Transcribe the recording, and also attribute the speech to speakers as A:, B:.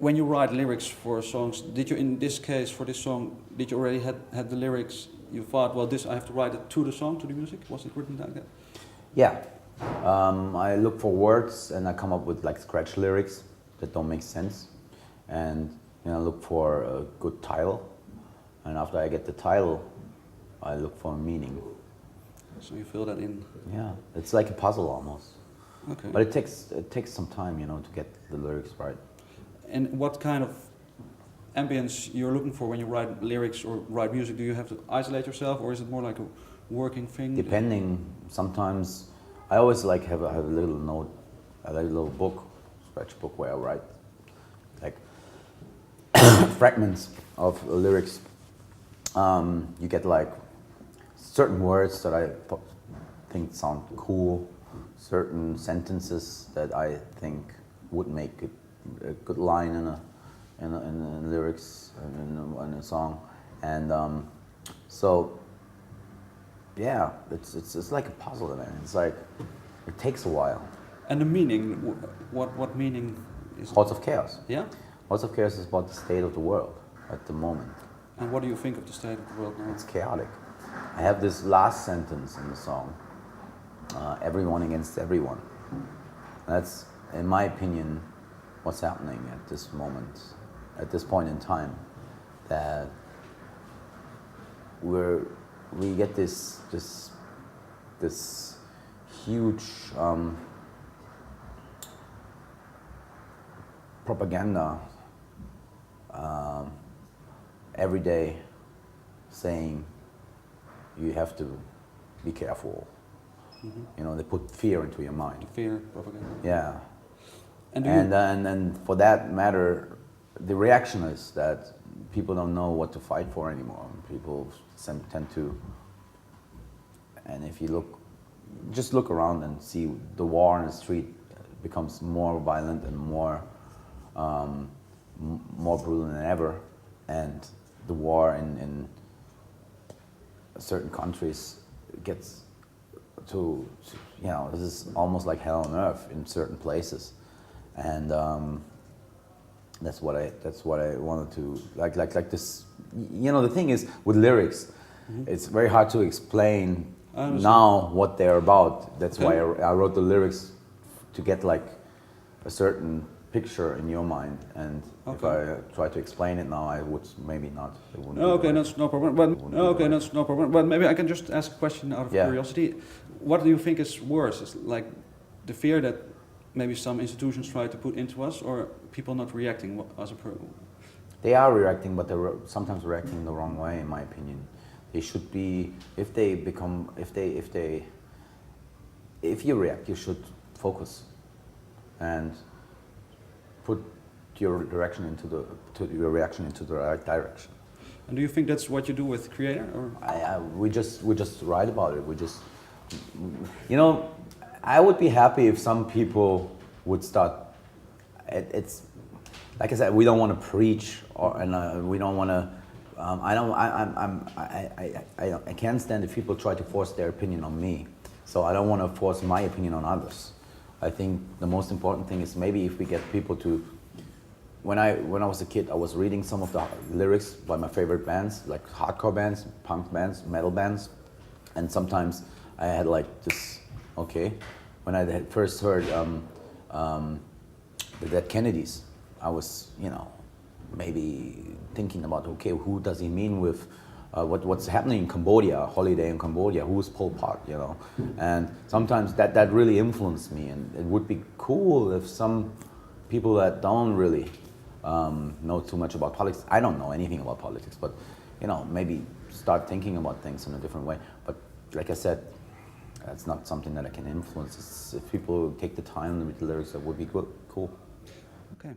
A: when you write lyrics for songs, did you, in this case, for this song, did you already had the lyrics, you thought, well, this I have to write it to the song, to the music? Was it written like that?
B: Yeah. I look for words and I come up with like scratch lyrics that don't make sense. And look for a good title. And after I get the title, I look for a meaning.
A: So you fill that in?
B: Yeah, it's like a puzzle almost.
A: Okay.
B: But it takes some time, to get the lyrics right.
A: And what kind of ambience you're looking for when you write lyrics or write music? Do you have to isolate yourself, or is it more like a working thing?
B: Depending. Sometimes I always like have a little note, a little book, scratch book where I write like fragments of lyrics. You get like certain words that I think sound cool, certain sentences that I think would make a good line in a lyrics in a song, and so yeah, it's like a puzzle, man. It's like it takes a while.
A: And the meaning, what meaning is it?
B: Hordes of Chaos.
A: Yeah.
B: Hordes of Chaos is about the state of the world at the moment.
A: And what do you think of the state of the world now?
B: It's chaotic. I have this last sentence in the song, everyone against everyone. That's, in my opinion, what's happening at this moment, at this point in time, that we get this huge propaganda every day saying you have to be careful. Mm-hmm. They put fear into your mind.
A: Fear, propaganda.
B: Yeah.
A: And
B: for that matter, the reaction is that people don't know what to fight for anymore. People tend to, and if you just look around and see the war in the street becomes more violent and more brutal than ever, and the war in certain countries gets to this is almost like hell on earth in certain places, and that's what I wanted to like this. The thing is with lyrics, mm-hmm. It's very hard to explain now what they're about. That's why I wrote the lyrics to get like a certain picture in your mind, and if I try to explain it now, I would maybe not.
A: Okay, that's no problem. That's no problem. But maybe I can just ask a question out of curiosity. What do you think is worse? Is like the fear that maybe some institutions try to put into us, or people not reacting as a person?
B: They are reacting, but they're sometimes reacting the wrong way, in my opinion. They should be, if you react, you should focus and put your reaction into the right direction.
A: And do you think that's what you do with Kreator, or?
B: We just write about it. We just, I would be happy if some people would start. It's like I said, we don't want to preach, and we don't want to. I can't stand if people try to force their opinion on me. So I don't want to force my opinion on others. I think the most important thing is maybe if we get people to. When I was a kid, I was reading some of the lyrics by my favorite bands, like hardcore bands, punk bands, metal bands, and sometimes I had like this. Okay, when I had first heard the Dead Kennedys, I was maybe thinking about, okay, who does he mean with what's happening in Cambodia, holiday in Cambodia, who's Pol Pot, and sometimes that really influenced me, and it would be cool if some people that don't really know too much about politics, I don't know anything about politics, but maybe start thinking about things in a different way. But like I said, that's not something that I can influence. If people take the time to read the lyrics, that would be good, cool.
A: Okay.